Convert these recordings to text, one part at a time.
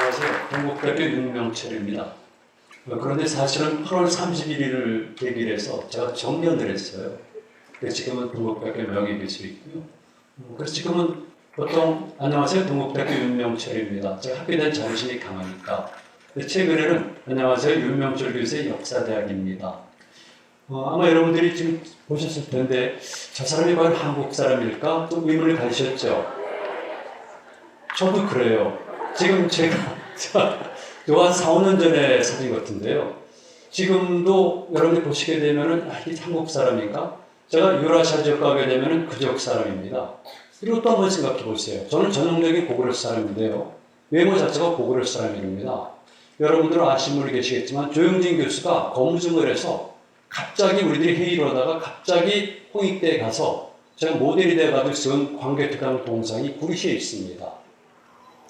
안녕하세요. 동국대학교 윤명철입니다. 그런데 사실은 8월 31일을 계기로 해서 제가 정년을 했어요. 지금은 동국대학교 명예교수이고요. 그래서 지금은 보통 안녕하세요. 동국대학교 윤명철입니다. 제가 학교에 대한 자부심이 강하니까. 최근에는 안녕하세요. 윤명철 교수의 역사대학입니다. 아마 여러분들이 지금 보셨을 텐데 저 사람이 과연 한국 사람일까? 좀 의문을 가지셨죠? 저도 그래요. 지금 제가 한 4, 5년 전에 사진 같은데요. 지금도 여러분이 보시게 되면은 이게 한국 사람인가? 제가 유라시아 지역 가게 되면은 그 지역 사람입니다. 그리고 또 한번 생각해 보세요. 저는 전형적인 고구려스 사람인데요. 외모 자체가 고구려스 사람입니다. 여러분들은 아시는 분이 계시겠지만 조영진 교수가 검증을 해서 갑자기 우리들이 회의를 하다가 갑자기 홍익대에 가서 제가 모델이 돼가지고 쓴 광개특강 동상이 구리시에 있습니다.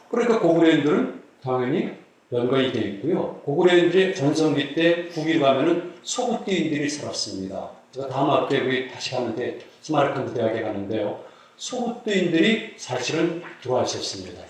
그러니까 고구려인들은 당연히 연관이 되어 있고요. 고구려인들이 전성기 때 북위 가면은 소구띠인들이 살았습니다. 제가 다음 학기에 다시 가는데 스마르칸드 대학에 가는데요. 소구띠인들이 사실은 들어와있었습니다.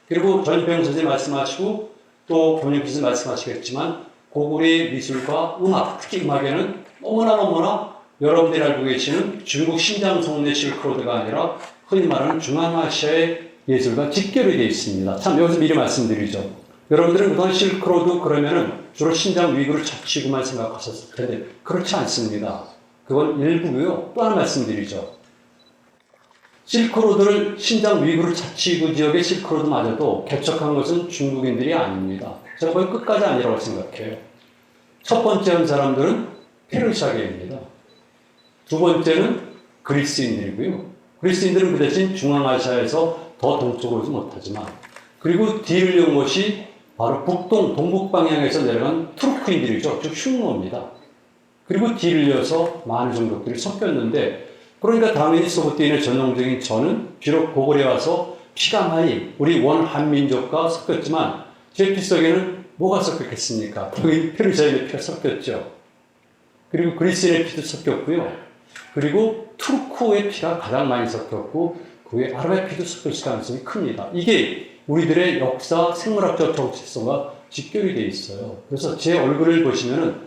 그리고 전병 선생님 말씀하시고 또 본인께서 말씀하시겠지만 고구려의 미술과 음악, 특히 음악에는 너무나 여러분들이 알고 계시는 중국 신장 송내 실크로드가 아니라 흔히 말하는 중앙아시아의 예술과 직결이 되어 있습니다. 참 여기서 미리 말씀드리죠. 여러분들은 그동안 실크로드 그러면은 주로 신장 위구르 자치구만 생각하셨을 텐데 그렇지 않습니다. 그건 일부고요. 또 하나 말씀드리죠. 실크로드를 신장 위구르 자치구 지역의 실크로드마저도 개척한 것은 중국인들이 아닙니다. 제가 거의 끝까지 아니라고 생각해요. 첫 번째 한 사람들은 페르시아계입니다. 두 번째는 그리스인들이고요. 그리스인들은 그 대신 중앙아시아에서 더 동쪽으로 오지 못하지만 그리고 뒤를 이은 것이 바로 동북 방향에서 내려간 투르크인들이죠. 즉 흉노입니다. 그리고 뒤를 이어서 많은 종족들이 섞였는데 그러니까 당연히 소구띠인의 전형적인 저는 비록 고구려에 와서 피가 많이 우리 원한민족과 섞였지만 제 피 속에는 뭐가 섞였겠습니까? 당연히 페르시아인의 피가 섞였죠. 그리고 그리스인의 피도 섞였고요. 그리고 투르크의 피가 가장 많이 섞였고 그 외에 아랍의 피도 섞일 가능성이 큽니다. 이게 우리들의 역사, 생물학적 정체성과 직결이 되어 있어요. 그래서 제 얼굴을 보시면은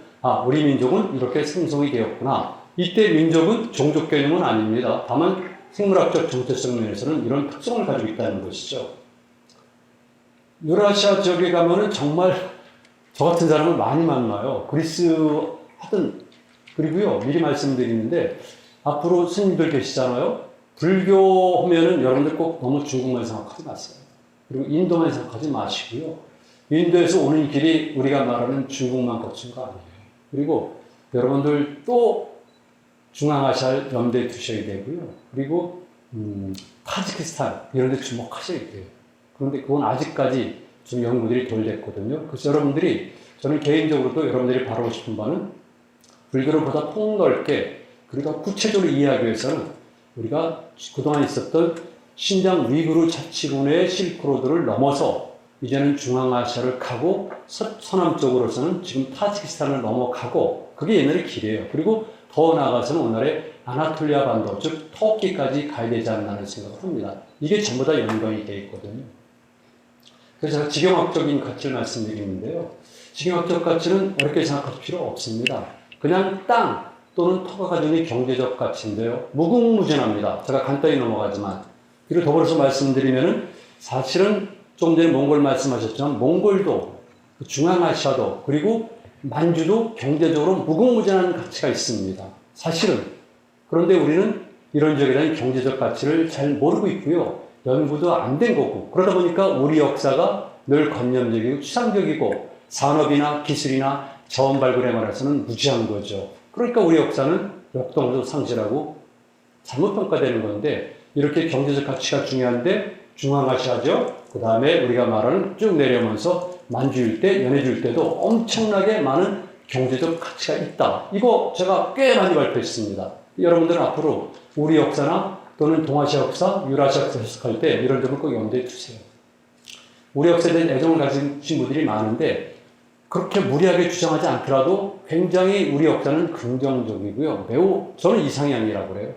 우리 민족은 이렇게 생성이 되었구나. 이때 민족은 종족 개념은 아닙니다. 다만 생물학적 정체성 면에서는 이런 특성을 가지고 있다는 것이죠. 유라시아 지역에 가면은 정말 저 같은 사람을 많이 만나요. 그리스 하든 그리고요 미리 말씀드리는데 앞으로 스님들 계시잖아요. 불교 하면은 여러분들 꼭 너무 중국만 생각하지 마세요. 그리고 인도만 생각하지 마시고요. 인도에서 오는 길이 우리가 말하는 중국만 거친 거 아니에요. 그리고 여러분들 또 중앙아시아를 염두에 두셔야 되고요. 그리고 타지키스탄 이런 데 주목하셔야 돼요. 그런데 그건 아직까지 좀 연구들이 덜 됐거든요. 그래서 여러분들이 저는 개인적으로도 여러분들이 바라고 싶은 바는 불교를 보다 폭넓게 그리고 구체적으로 이해하기 위해서는 우리가 그동안 있었던 신장 위구르 자치군의 실크로드를 넘어서 이제는 중앙아시아를 가고 서남쪽으로서는 지금 타지키스탄을 넘어가고 그게 옛날의 길이에요. 그리고 더 나아가서는 오늘의 아나톨리아 반도, 즉 터키까지 가야 되지 않나는 생각을 합니다. 이게 전부 다 연관이 되어 있거든요. 그래서 제가 지경학적인 가치를 말씀드리는데요. 지경학적 가치는 어렵게 생각할 필요 없습니다. 그냥 땅 또는 터가 가지고 있는 경제적 가치인데요. 무궁무진합니다. 제가 간단히 넘어가지만. 그리고 더불어서 말씀드리면은 사실은 좀 전에 몽골 말씀하셨지만 몽골도 중앙아시아도 그리고 만주도 경제적으로 무궁무진한 가치가 있습니다. 사실은. 그런데 우리는 이런 지역에 대한 경제적 가치를 잘 모르고 있고요. 연구도 안 된 거고. 그러다 보니까 우리 역사가 늘 관념적이고 추상적이고 산업이나 기술이나 자원 발굴에 관해서는 무지한 거죠. 그러니까 우리 역사는 역동도 상실하고 잘못 평가되는 건데 이렇게 경제적 가치가 중요한데 중앙아시아죠. 그 다음에 우리가 말하는 쭉 내려오면서 만주 일대, 연해주 일대도 엄청나게 많은 경제적 가치가 있다. 이거 제가 꽤 많이 발표했습니다. 여러분들은 앞으로 우리 역사나 또는 동아시아 역사, 유라시아 역사 해석할 때 이런 점을 꼭 염두에 두세요. 우리 역사에 대한 애정을 가진 분들이 많은데 그렇게 무리하게 주장하지 않더라도 굉장히 우리 역사는 긍정적이고요. 매우 저는 이상향이라고 그래요.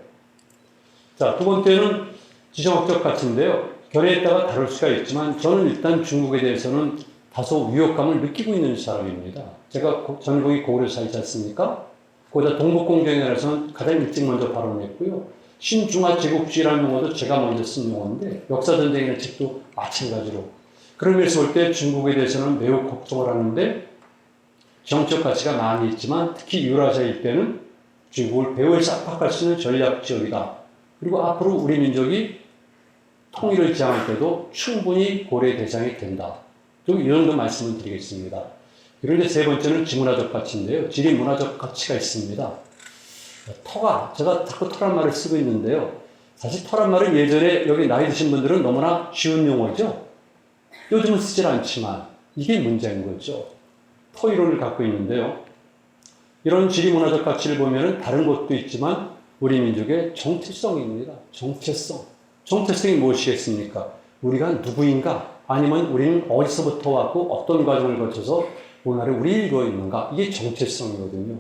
자, 두 번째는 지정학적 가치인데요. 견해에 따라 다를 수가 있지만 저는 일단 중국에 대해서는 다소 위협감을 느끼고 있는 사람입니다. 제가 전공이 고구려에 살지 않습니까? 거기다 동북공정연에서는 가장 일찍 먼저 발언했고요. 신중화 제국주의라는 용어도 제가 먼저 쓴 용어인데 역사전쟁이라는 책도 마찬가지로 그런 면에서 볼 때 중국에 대해서는 매우 걱정을 하는데 정치적 가치가 많이 있지만 특히 유라시아 일대는 중국을 배후에서 압박할 수 있는 전략 지역이다. 그리고 앞으로 우리 민족이 통일을 지향할 때도 충분히 고려의 대상이 된다. 좀 이 정도 말씀을 드리겠습니다. 그런데 세 번째는 지문화적 가치인데요. 지리문화적 가치가 있습니다. 터가, 제가 자꾸 터란 말을 쓰고 있는데요. 사실 터란 말은 예전에 여기 나이 드신 분들은 너무나 쉬운 용어죠. 요즘은 쓰질 않지만 이게 문제인 거죠. 터 이론을 갖고 있는데요. 이런 지리문화적 가치를 보면 다른 것도 있지만 우리 민족의 정체성입니다. 정체성. 정체성이 무엇이겠습니까? 우리가 누구인가? 아니면 우리는 어디서부터 왔고 어떤 과정을 거쳐서 오늘날에 우리 이루어 있는가? 이게 정체성이거든요.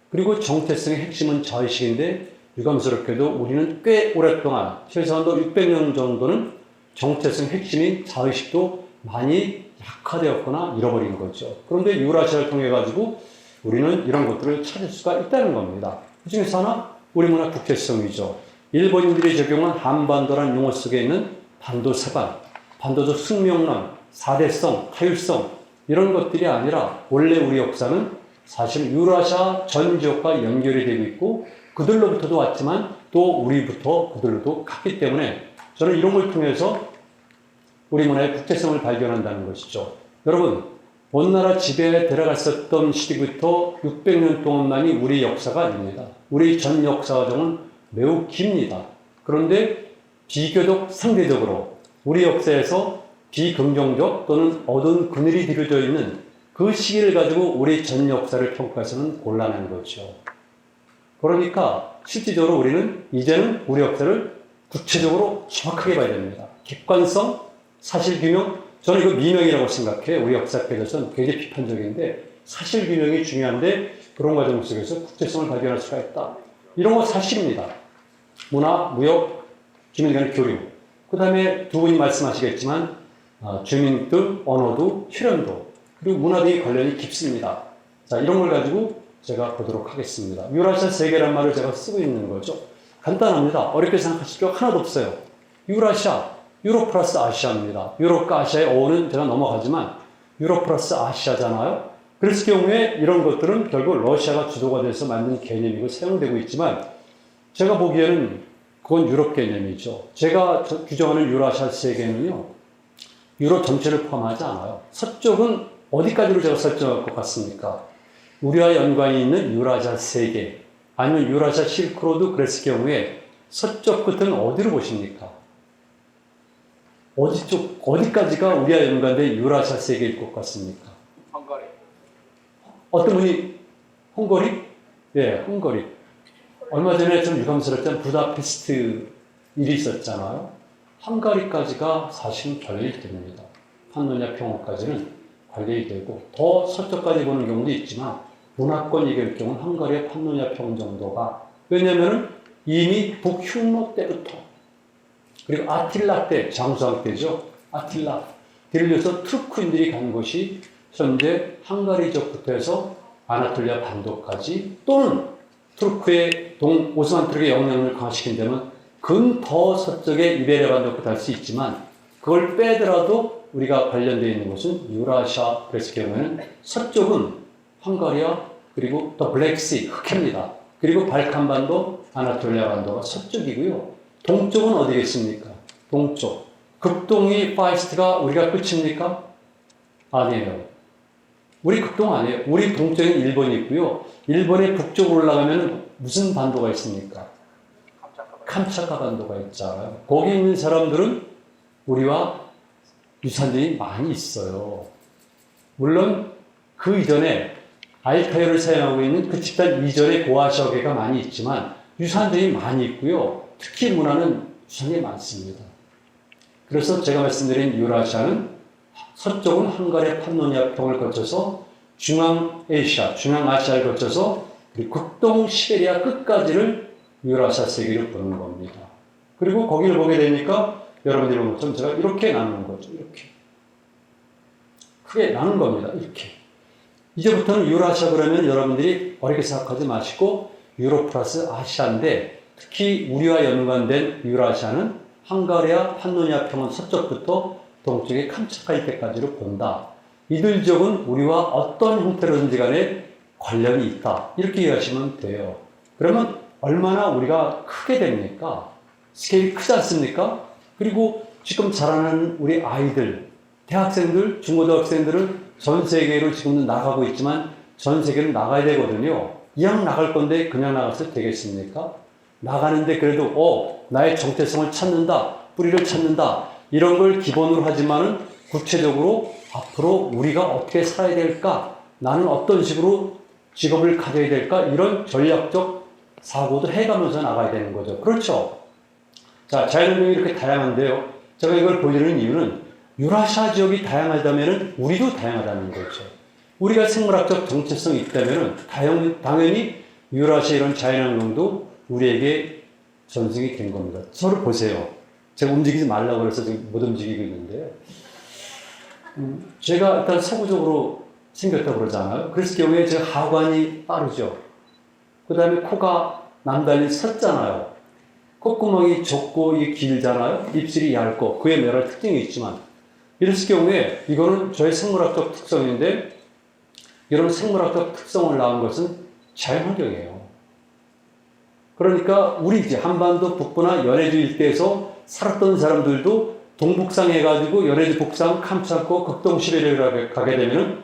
그리고 정체성의 핵심은 자의식인데 유감스럽게도 우리는 꽤 오랫동안 최소한도 600년 정도는 정체성 핵심인 자의식도 많이 약화되었거나 잃어버린 거죠. 그런데 유라시아를 통해 가지고 우리는 이런 것들을 찾을 수가 있다는 겁니다. 그 중에서 하나 우리 문화 국제성이죠. 일본인들이 적용한 한반도라는 용어 속에 있는 반도세관, 반도적 숙명론, 사대성, 타율성 이런 것들이 아니라 원래 우리 역사는 사실 유라시아 전 지역과 연결이 되고 있고 그들로부터도 왔지만 또 우리부터 그들로도 갔기 때문에 저는 이런 걸 통해서 우리 문화의 국제성을 발견한다는 것이죠. 여러분, 온 나라 지배에 들어갔었던 시기부터 600년 동안만이 우리 역사가 아닙니다. 우리 전 역사 과정은 매우 깁니다. 그런데 비교적 상대적으로 우리 역사에서 비긍정적 또는 어두운 그늘이 들여져 있는 그 시기를 가지고 우리 전 역사를 평가해서는 곤란한 거죠. 그러니까 실질적으로 우리는 이제는 우리 역사를 구체적으로 정확하게 봐야 됩니다. 객관성, 사실규명, 저는 이거 미명이라고 생각해요. 우리 역사학계에서는 굉장히 비판적인데 사실규명이 중요한데 그런 과정 속에서 국제성을 발견할 수가 있다. 이런 거 사실입니다. 문화, 무역, 주민 간의 교류. 그 다음에 두 분이 말씀하시겠지만 주민들, 언어도, 혈연도, 그리고 문화 등의 관련이 깊습니다. 자, 이런 걸 가지고 제가 보도록 하겠습니다. 유라시아 세계란 말을 제가 쓰고 있는 거죠. 간단합니다. 어렵게 생각하실 필요 하나도 없어요. 유라시아, 유럽 플러스 아시아입니다. 유럽과 아시아의 어원은 제가 넘어가지만 유럽 플러스 아시아잖아요. 그랬을 경우에 이런 것들은 결국 러시아가 주도가 돼서 만든 개념이고 사용되고 있지만 제가 보기에는 그건 유럽 개념이죠. 제가 규정하는 유라시아 세계는요. 유럽 전체를 포함하지 않아요. 서쪽은 어디까지로 제가 설정할 것 같습니까? 우리와 연관이 있는 유라시아 세계 아니면 유라시아 실크로드 그랬을 경우에 서쪽 끝은 어디로 보십니까? 어디까지가 우리와 연관된 유라시아 세계일 것 같습니까? 헝가리. 어떤 분이 헝가리? 예, 헝가리. 얼마 전에 좀 유감스럽지만 부다페스트 일이 있었잖아요. 헝가리까지가 사실은 관련이 됩니다. 판노니아 평화까지는 관련이 되고 더 서쪽까지 보는 경우도 있지만 문화권 얘기할 경우는 헝가리의 판노니아 평 정도가 왜냐하면 이미 북흉노 때부터 그리고 아틸라 때, 장수왕 때죠. 아틸라. 예를 들어서 투르크인들이 간 곳이 현재 헝가리족부터 해서 아나톨리아 반도까지 또는 투르크의 오스만 투르크의 영향을 강화시킨 데는 더 서쪽의 이베리아 반도까지 갈 수 있지만 그걸 빼더라도 우리가 관련되어 있는 곳은 유라시아 그랬을 경우에는 서쪽은 헝가리아 그리고 더 블랙시 흑해입니다. 그리고 발칸 반도, 아나톨리아 반도가 서쪽이고요. 동쪽은 어디겠습니까? 동쪽. 극동이 파이스트가 우리가 끝입니까? 아니에요. 우리 극동 아니에요. 우리 동쪽엔 일본이 있고요. 일본의 북쪽으로 올라가면 무슨 반도가 있습니까? 캄차카 반도가 있잖아요. 거기 있는 사람들은 우리와 유산들이 많이 있어요. 물론 그 이전에 알타이어를 사용하고 있는 그 집단 이전의 고아시아계가 많이 있지만 유산들이 많이 있고요. 특히 문화는 유산이 많습니다. 그래서 제가 말씀드린 유라시아는 서쪽은 헝가리의 판노니아 평을 거쳐서 중앙아시아를 거쳐서 그리고 극동 시베리아 끝까지를 유라시아 세계로 보는 겁니다. 그리고 거기를 보게 되니까 여러분들이 보는 것처럼 제가 이렇게 나누는 거죠. 이렇게. 크게 나눈 겁니다. 이렇게. 이제부터는 유라시아 그러면 여러분들이 어렵게 생각하지 마시고 유로 플러스 아시아인데 특히 우리와 연관된 유라시아는 헝가리아, 판노니아 평원 서쪽부터 동쪽의 캄차카 때까지로 본다. 이들 지역은 우리와 어떤 형태로든지 간에 관련이 있다. 이렇게 이해하시면 돼요. 그러면 얼마나 우리가 크게 됩니까? 스케일이 크지 않습니까? 그리고 지금 자라는 우리 아이들, 대학생들, 중고등학생들은 전 세계로 지금은 나가고 있지만 전 세계로 나가야 되거든요. 이왕 나갈 건데 그냥 나가서 되겠습니까? 나가는데 그래도 나의 정체성을 찾는다, 뿌리를 찾는다 이런 걸 기본으로 하지만은 구체적으로 앞으로 우리가 어떻게 살아야 될까? 나는 어떤 식으로 직업을 가져야 될까? 이런 전략적 사고도 해가면서 나가야 되는 거죠. 그렇죠? 자, 자연환경이 이렇게 다양한데요. 제가 이걸 보여드리는 이유는 유라시아 지역이 다양하다면 우리도 다양하다는 거죠. 우리가 생물학적 정체성이 있다면 당연히 유라시아 이런 자연환경도 우리에게 전승이 된 겁니다. 저를 보세요. 제가 움직이지 말라고 그래서 지금 못 움직이고 있는데요. 제가 일단 서구적으로 생겼다고 그러잖아요. 그랬을 경우에 제 하관이 빠르죠. 그 다음에 코가 남달리 섰잖아요. 콧구멍이 좁고 이게 길잖아요. 입술이 얇고 그에 여러 가지 특징이 있지만 이랬을 경우에 이거는 저의 생물학적 특성인데 이런 생물학적 특성을 낳은 것은 자연환경이에요. 그러니까 우리 이제 한반도 북부나 연해주 일대에서 살았던 사람들도 동북상 해가지고 연해주 북상, 캄차코, 극동 시베리아를 가게 되면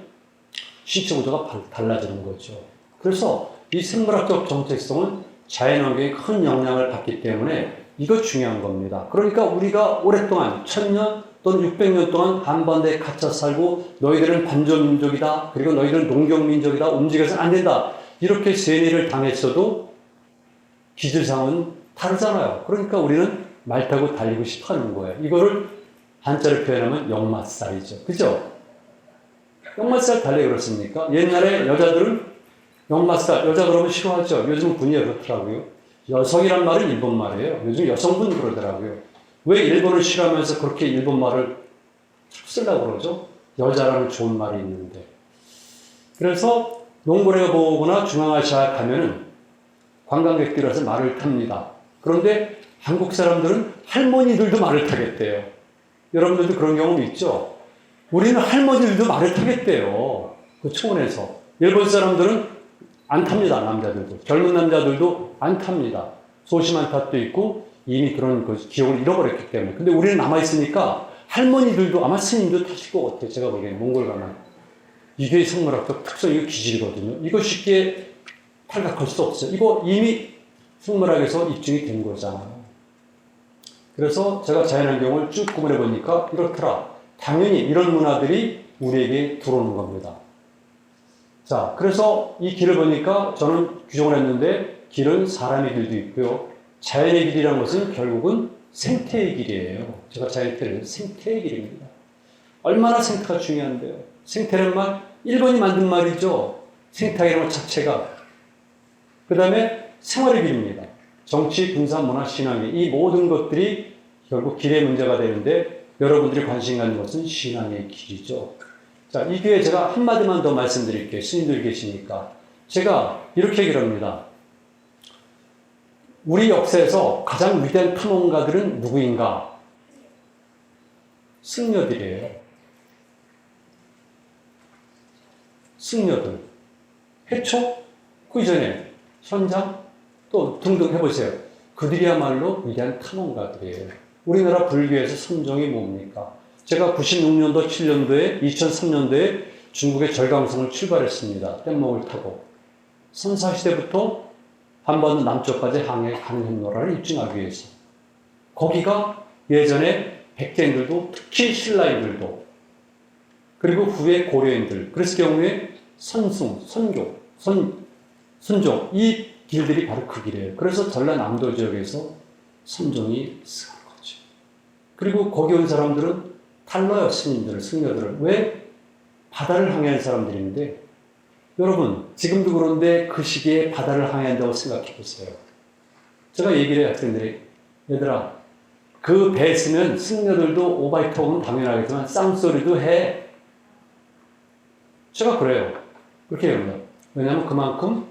신체 구조가 달라지는 거죠. 그래서 이 생물학적 정체성은 자연환경에 큰 영향을 받기 때문에 이거 중요한 겁니다. 그러니까 우리가 오랫동안 1000년 또는 600년 동안 한반도에 갇혀 살고 너희들은 반조민족이다. 그리고 너희들은 농경민족이다. 움직여서는 안 된다. 이렇게 세뇌를 당했어도 기질상은 다르잖아요. 그러니까 우리는 말 타고 달리고 싶어 하는 거예요. 이거를 한자로 표현하면 역마살이죠. 그죠? 역마살 달래 그렇습니까? 옛날에 여자들은 역마살, 여자 그러면 싫어하죠. 요즘 분위기가 그렇더라고요. 여성이란 말은 일본 말이에요. 요즘 여성분 그러더라고요. 왜 일본을 싫어하면서 그렇게 일본 말을 쓰려고 그러죠? 여자라는 좋은 말이 있는데. 그래서 몽골에 보거나 중앙아시아 가면은 관광객들이 와서 말을 탑니다. 그런데 한국 사람들은 할머니들도 말을 타겠대요. 여러분들도 그런 경험 있죠? 우리는 할머니들도 말을 타겠대요. 그 초원에서. 일본 사람들은 안 탑니다. 남자들도. 젊은 남자들도 안 탑니다. 소심한 탓도 있고 이미 그런 기억을 잃어버렸기 때문에. 근데 우리는 남아있으니까 할머니들도 아마 스님도 타실 것 같아요. 제가 보기엔 몽골 가면. 이게 생물학적 특성, 이거 기질이거든요. 이거 쉽게 탈각할 수 없어요. 이거 이미 생물학에서 입증이 된 거잖아요. 그래서 제가 자연환경을 쭉 구분해 보니까 이렇더라. 당연히 이런 문화들이 우리에게 들어오는 겁니다. 자, 그래서 이 길을 보니까 저는 규정을 했는데 길은 사람의 길도 있고요. 자연의 길이라는 것은 결국은 생태의 길이에요. 제가 자연의 생태의 길입니다. 얼마나 생태가 중요한데요. 생태라는 말, 일본이 만든 말이죠. 생태라는 것 자체가. 그 다음에 생활의 길입니다. 정치, 군사, 문화, 신앙의 이 모든 것들이 결국 길의 문제가 되는데 여러분들이 관심 갖는 것은 신앙의 길이죠. 자, 이 기회에 제가 한마디만 더 말씀드릴게요. 스님들 계시니까. 제가 이렇게 얘기를 합니다. 우리 역사에서 가장 위대한 탐험가들은 누구인가? 승려들이에요. 승려들. 해초? 그 이전에 현장? 또 등등 해보세요. 그들이야말로 위대한 탐험가들이에요. 우리나라 불교에서 선종이 뭡니까? 제가 96년도, 7년도에, 2003년도에 중국의 절강성을 출발했습니다. 뗏목을 타고. 선사시대부터 한반도 남쪽까지 가는 행로라를 입증하기 위해서. 거기가 예전에 백제인들도, 특히 신라인들도, 그리고 후에 고려인들, 그랬을 경우에 선승, 선종, 이 길들이 바로 그 길이에요. 그래서 전라남도 지역에서 선종이 쓰는 거죠. 그리고 거기 온 사람들은 달라요, 스님들을, 승려들을. 왜? 바다를 항해한 사람들인데, 여러분, 지금도 그런데 그 시기에 바다를 항해한다고 생각해 보세요. 제가 얘기를 해요, 학생들이. 얘들아, 그 배 쓰면 승려들도 오바이트하고는 당연하겠지만 쌍소리도 해. 제가 그래요. 그렇게 합니다. 왜냐하면 그만큼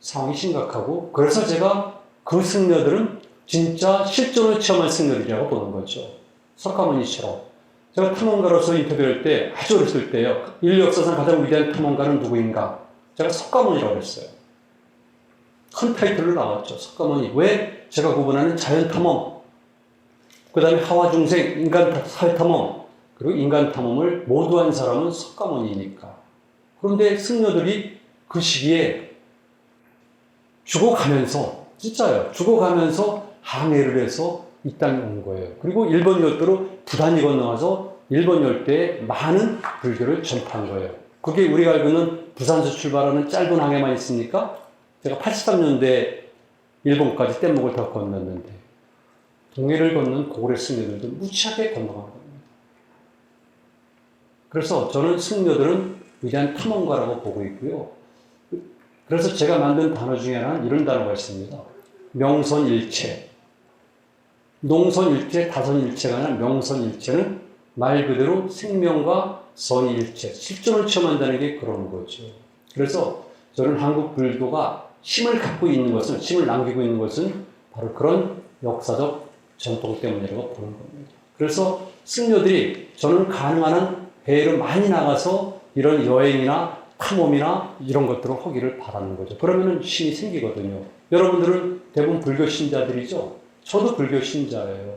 상황이 심각하고, 그래서 제가 그 승려들은 진짜 실존을 체험한 승려들이라고 보는 거죠. 석가모니처럼. 제가 탐험가로서 인터뷰할 때 아주 어렸을 때요. 인류 역사상 가장 위대한 탐험가는 누구인가? 제가 석가모니라고 했어요. 큰 타이틀로 나왔죠. 석가모니. 왜? 제가 구분하는 자연 탐험, 그 다음에 하와 중생, 인간 사회 탐험, 그리고 인간 탐험을 모두 한 사람은 석가모니니까. 그런데 승려들이 그 시기에 죽어가면서, 진짜요. 죽어가면서 항해를 해서 이 땅에 온 거예요. 그리고 일본 열도로 부단히 건너와서 일본 열대에 많은 불교를 전파한 거예요. 그게 우리가 알고 있는 부산에서 출발하는 짧은 항해만 있습니까? 제가 83년대 일본까지 뗏목을 다 건넜는데 동해를 걷는 고구려 승려들도 무지하게 건너간 겁니다. 그래서 저는 승려들은 위대한 탐험가라고 보고 있고요. 그래서 제가 만든 단어 중에 하나는 이런 단어가 있습니다. 명선일체. 농선일체, 다선일체가 아니라 명선일체는 말 그대로 생명과 선일체, 실존을 체험한다는 게 그런 거죠. 그래서 저는 한국 불교가 힘을 갖고 있는 것은, 힘을 남기고 있는 것은 바로 그런 역사적 전통 때문이라고 보는 겁니다. 그래서 승려들이 저는 가능한 한 해외로 많이 나가서 이런 여행이나 탐험이나 이런 것들을 하기를 바라는 거죠. 그러면 힘이 생기거든요. 여러분들은 대부분 불교 신자들이죠. 저도 불교 신자예요.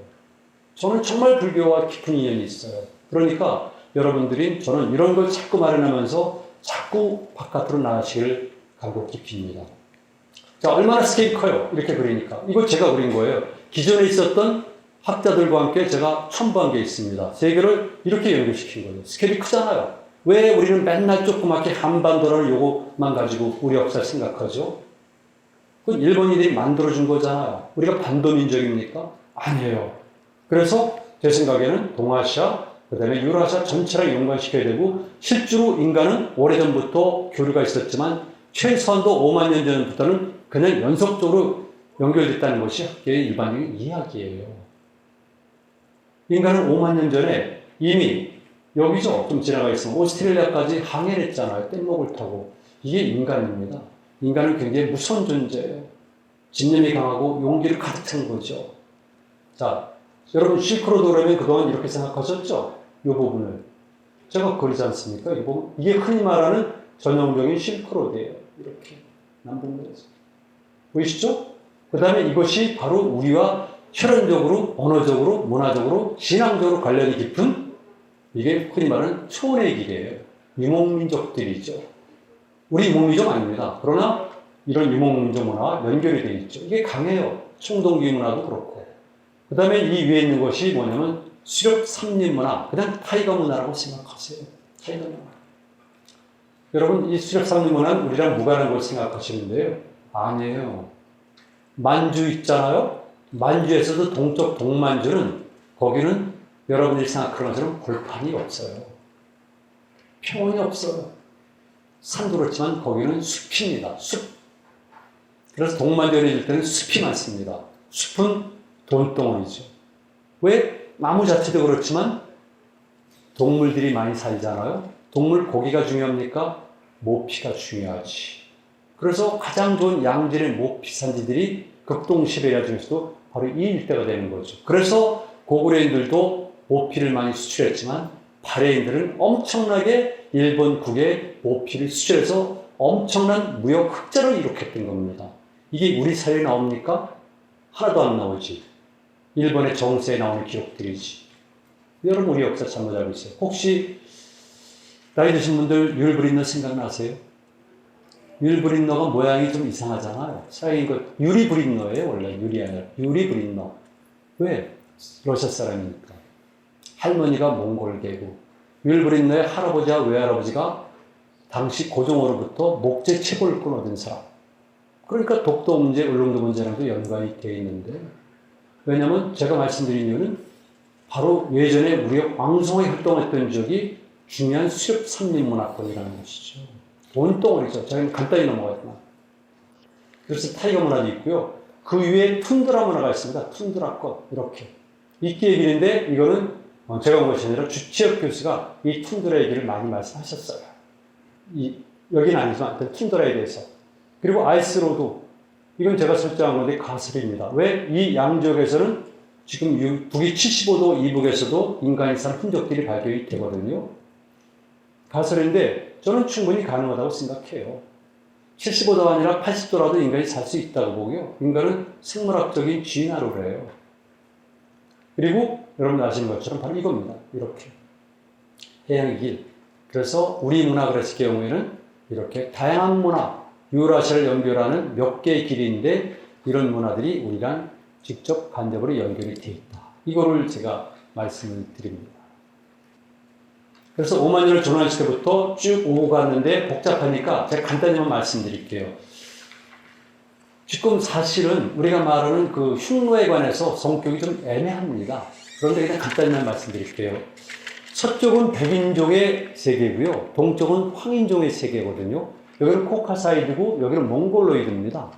저는 정말 불교와 깊은 인연이 있어요. 그러니까 여러분들이 저는 이런 걸 자꾸 마련하면서 자꾸 바깥으로 나가시길 간곡히 빕니다. 자, 얼마나 스케일이 커요. 이렇게 그리니까. 이거 제가 그린 거예요. 기존에 있었던 학자들과 함께 제가 첨부한 게 있습니다. 세계를 이렇게 연결시킨 거예요. 스케일이 크잖아요. 왜 우리는 맨날 조그맣게 한반도라는 요것만 가지고 우리 역사를 생각하죠? 그건 일본인들이 만들어준 거잖아요. 우리가 반도민족입니까? 아니에요. 그래서 제 생각에는 동아시아, 그 다음에 유라시아 전체랑 연관시켜야 되고, 실제로 인간은 오래전부터 교류가 있었지만 최소한도 5만 년 전부터는 그냥 연속적으로 연결됐다는 것이 학계의 일반적인 이야기예요. 인간은 5만 년 전에 이미 여기죠. 좀 지나가 있으면 오스트레일리아까지 항해를 했잖아요. 뗏목을 타고. 이게 인간입니다. 인간은 굉장히 무서운 존재예요. 집념이 강하고 용기를 가득 찬 거죠. 자, 여러분 실크로드 그러면 그동안 이렇게 생각하셨죠? 이 부분을. 제가 그리지 않습니까? 이 부분. 이게 흔히 말하는 전형적인 실크로드예요. 이렇게. 남북면에서. 보이시죠? 그 다음에 이것이 바로 우리와 혈연적으로, 언어적으로, 문화적으로, 신앙적으로 관련이 깊은 이게 흔히 말하는 초원의 길이에요. 유목민족들이죠. 우리 유목민족 아닙니다. 그러나 이런 유목민족 문화와 연결이 되어 있죠. 이게 강해요. 청동기 문화도 그렇고. 그 다음에 이 위에 있는 것이 뭐냐면 수렵 삼림 문화. 그냥 타이거 문화라고 생각하세요. 타이거 문화. 여러분, 이 수렵 삼림 문화는 우리랑 무관한 걸 생각하시는데요. 아니에요. 만주 있잖아요. 만주에서도 동쪽 동만주는 거기는 여러분들이 생각하는 것처럼 골판이 없어요. 평원이 없어요. 산도 그렇지만 거기는 숲입니다. 숲. 그래서 동만주에 있을 때는 숲이 많습니다. 숲은 돈덩어리죠. 왜? 나무 자체도 그렇지만 동물들이 많이 살잖아요. 동물 고기가 중요합니까? 모피가 중요하지. 그래서 가장 좋은 양질의 모피 산지들이 극동 시베리아 중에서도 바로 이 일대가 되는 거죠. 그래서 고구려인들도 모피를 많이 수출했지만 발해인들은 엄청나게 일본국에 모피를 수출해서 엄청난 무역 흑자를 일으켰던 겁니다. 이게 우리 사회에 나옵니까? 하나도 안 나오지. 일본의 정세에 나오는 기록들이지. 여러분 우리 역사 잘못 알고 있어요. 혹시 나이 드신 분들 율브린너 생각나세요? 율브린너가 모양이 좀 이상하잖아요. 사인 것 유리브린너예요. 원래 유리 아니라 유리브린너. 왜? 러시아 사람이니까. 할머니가 몽골계고 율브린너의 할아버지와 외할아버지가 당시 고종으로부터 목재 채굴을 끊어든 사람. 그러니까 독도 문제, 울릉도 문제랑도 연관이 되어 있는데, 왜냐하면 제가 말씀드린 이유는 바로 예전에 우리가 왕성하게 활동했던 지역이 중요한 수렵 삼림 문화권이라는 것이죠. 돈덩어리죠. 저희는 간단히 넘어가지만. 그래서 타이거 문화도 있고요. 그 위에 툰드라 문화가 있습니다. 툰드라권. 이렇게. 이끼의 길인데 이거는 제가 온 것이 아니라 주치혁 교수가 이 툰드라의 길을 많이 말씀하셨어요. 여기는 아니지만 툰드라에 대해서. 그리고 아이스로드, 이건 제가 설정한 건데 가설입니다. 왜? 이 양지역에서는 지금 북위 75도 이북에서도 인간이 산 흔적들이 발견이 되거든요. 가설인데 저는 충분히 가능하다고 생각해요. 75도가 아니라 80도라도 인간이 살 수 있다고 보고요. 인간은 생물학적인 진화로래요. 그리고 여러분 아시는 것처럼 바로 이겁니다. 이렇게 해양의 길. 그래서 우리 문화 그랬을 경우에는 이렇게 다양한 문화, 유라시아를 연결하는 몇 개의 길인데 이런 문화들이 우리랑 직접 간접으로 연결이 되어 있다. 이거를 제가 말씀을 드립니다. 그래서 5만 년을 조난시킬 때부터 쭉 오고 갔는데 복잡하니까 제가 간단히만 말씀드릴게요. 지금 사실은 우리가 말하는 그 흉노에 관해서 성격이 좀 애매합니다. 그런데 그냥 간단히만 말씀드릴게요. 서쪽은 백인종의 세계고요. 동쪽은 황인종의 세계거든요. 여기는 코카사이드고 여기는 몽골로이드입니다.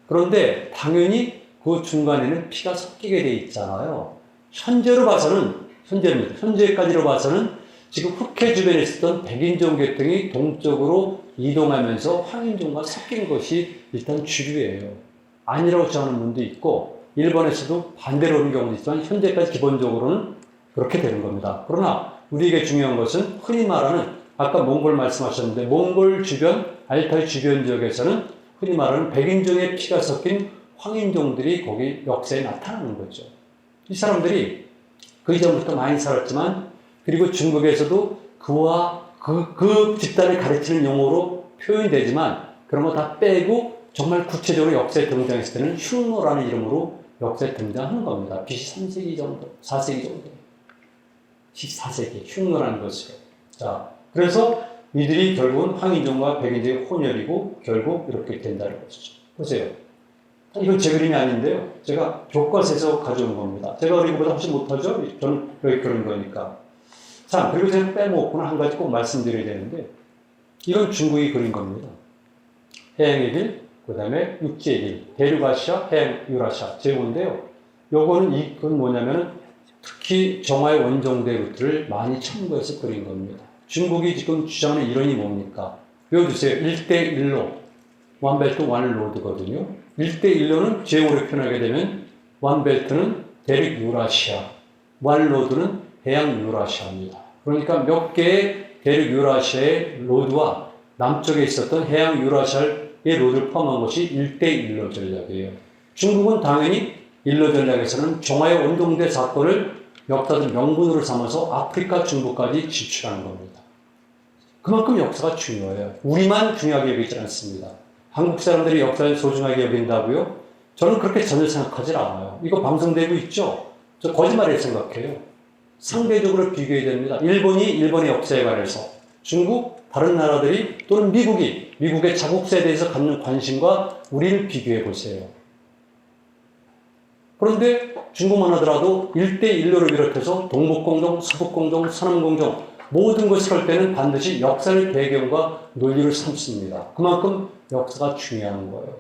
그런데 당연히 그 중간에는 피가 섞이게 돼 있잖아요. 현재로 봐서는, 현재까지로 봐서는 지금 흑해 주변에 있었던 백인종 계통이 동쪽으로 이동하면서 황인종과 섞인 것이 일단 주류예요. 아니라고 주장하는 분도 있고 일본에서도 반대로 오는 경우도 있지만 현재까지 기본적으로는 그렇게 되는 겁니다. 그러나 우리에게 중요한 것은 흔히 말하는 아까 몽골 말씀하셨는데 몽골 주변, 알타이 주변 지역에서는 흔히 말하는 백인종의 피가 섞인 황인종들이 거기 역사에 나타나는 거죠. 이 사람들이 그 이전부터 많이 살았지만 그리고 중국에서도 그와 그 집단을 가르치는 용어로 표현되지만 그런 거 다 빼고 정말 구체적으로 역사에 등장했을 때는 흉노라는 이름으로 역사에 등장하는 겁니다. BC 3세기 정도, 4세기 정도. 14세기 흉노라는 것으로. 자, 그래서 이들이 결국은 황인종과 백인종의 혼혈이고 결국 이렇게 된다는 것이죠. 보세요. 이건 제 그림이 아닌데요. 제가 교과서에서 가져온 겁니다. 제가 어린이보다 훨씬 못하죠? 저는 여기 그런 거니까. 자, 그리고 제가 빼먹었구나 한 가지 꼭 말씀드려야 되는데 이건 중국이 그린 겁니다. 해양의 길, 그 다음에 육지의 길, 대륙아시아, 해양 유라시아 제공인데요. 이건 뭐냐면은 특히 정화의 원정대 루트를 많이 참고해서 그린 겁니다. 중국이 지금 주장하는 이론이 뭡니까? 외워두세요. 1대1로, 원벨트, 원로드거든요. 1대1로는 제형으로 표현하게 되면 원벨트는 대륙 유라시아, 원로드는 해양 유라시아입니다. 그러니까 몇 개의 대륙 유라시아의 로드와 남쪽에 있었던 해양 유라시아의 로드를 포함한 것이 1대1로 전략이에요. 중국은 당연히 일로 전략에서는 정화의 원정대 사건을 역사적 명분으로 삼아서 아프리카 중부까지 진출하는 겁니다. 그만큼 역사가 중요해요. 우리만 중요하게 여기지 않습니다. 한국 사람들이 역사를 소중하게 여긴다고요? 저는 그렇게 전혀 생각하지 않아요. 이거 방송되고 있죠? 저 거짓말을 생각해요. 상대적으로 비교해야 됩니다. 일본이 일본의 역사에 관해서, 중국, 다른 나라들이 또는 미국이 미국의 자국사에 대해서 갖는 관심과 우리를 비교해 보세요. 그런데 중국만 하더라도 1대1로를 비롯해서 동북공정, 서북공정, 서남공정 모든 것을 할 때는 반드시 역사를 배경과 논리를 삼습니다. 그만큼 역사가 중요한 거예요.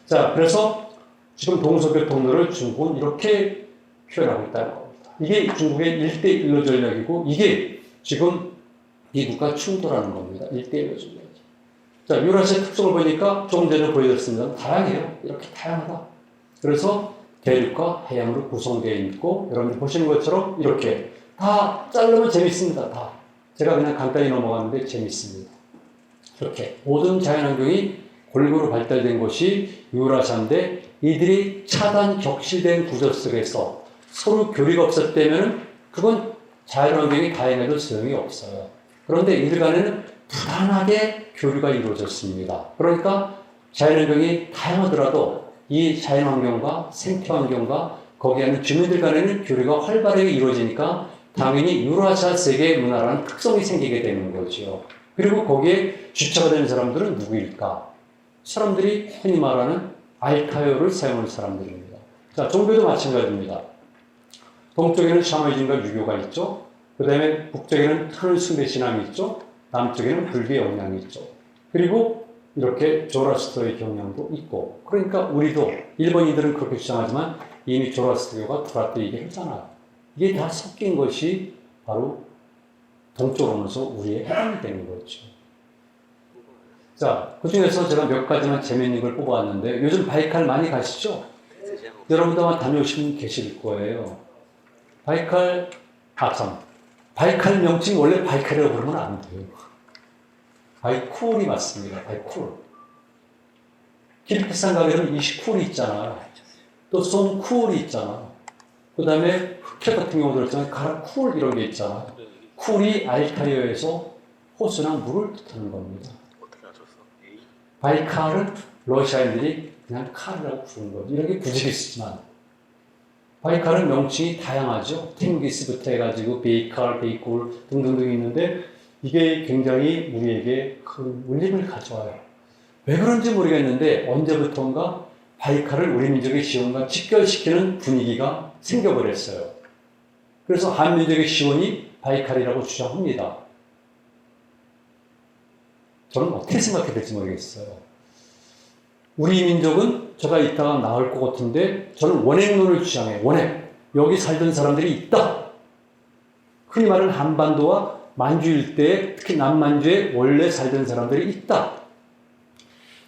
자, 그래서 지금 동서교통로를 중국은 이렇게 표현하고 있다는 겁니다. 이게 중국의 1대1로 전략이고 이게 지금 미국과 충돌하는 겁니다. 1대1로 전략. 자, 유라시아 특성을 보니까 조금 전에 보여드렸습니다. 다양해요. 이렇게 다양하다. 그래서 대륙과 해양으로 구성되어 있고 여러분들 보시는 것처럼 이렇게 다 자르면 재밌습니다. 다. 제가 그냥 간단히 넘어가는데 재밌습니다. 이렇게 모든 자연환경이 골고루 발달된 곳이 유라시아인데 이들이 차단 격실된 구조 속에서 서로 교류가 없었다면 그건 자연환경이 다양해도 소용이 없어요. 그런데 이들 간에는 부단하게 교류가 이루어졌습니다. 그러니까 자연환경이 다양하더라도 이 자연환경과 생태환경과 거기에 있는 주민들 간에는 교류가 활발하게 이루어지니까 당연히 유라시아 세계의 문화라는 특성이 생기게 되는 거죠. 그리고 거기에 주체가 되는 사람들은 누구일까? 사람들이 흔히 말하는 알타이어를 사용하는 사람들입니다. 자, 종교도 마찬가지입니다. 동쪽에는 샤머니즘과 유교가 있죠. 그 다음에 북쪽에는 하늘 숭배 신앙이 있죠. 남쪽에는 불교의 영향이 있죠. 그리고 이렇게 조라스터의 경향도 있고, 그러니까 우리도 일본인들은 그렇게 주장하지만 이미 조라스터교가 들어왔다 얘기를 하잖아요. 이게 다 섞인 것이 바로 동쪽으로서 우리의 해당이 되는 거죠. 자, 그 중에서 제가 몇 가지만 재미있는 걸 뽑아왔는데, 요즘 바이칼 많이 가시죠? 여러분도 아마 다녀오신 분 계실 거예요. 바이칼, 바이칼 명칭이 원래 바이칼이라고 그러면 안 돼요. 바이쿨이 맞습니다. 바이쿨. 키르기스탄 가게 되면 이시쿨이 있잖아요. 또 송쿨이 있잖아요. 그 다음에 흑해 같은 경우도 있잖아요. 가라쿨 이런 게 있잖아요. 쿨이 알타이어에서 호수나 물을 뜻하는 겁니다. 바이칼은 러시아인들이 그냥 칼이라고 부르는 거죠. 이런 게 구직이 있지만 바이칼은 명칭이 다양하죠. 탱기스부터 해가지고 베이칼, 베이콜 등등등 있는데 이게 굉장히 우리에게 큰 울림을 가져와요. 왜 그런지 모르겠는데 언제부턴가 바이칼을 우리 민족의 시온과 직결시키는 분위기가 생겨버렸어요. 그래서 한민족의 시온이 바이칼이라고 주장합니다. 저는 어떻게 생각해야 될지 모르겠어요. 우리 민족은 제가 이따가 나올 것 같은데 저는 원액론을 주장해요. 원액. 여기 살던 사람들이 있다. 흔히 말하는 한반도와 만주 일대에 특히 남만주에 원래 살던 사람들이 있다.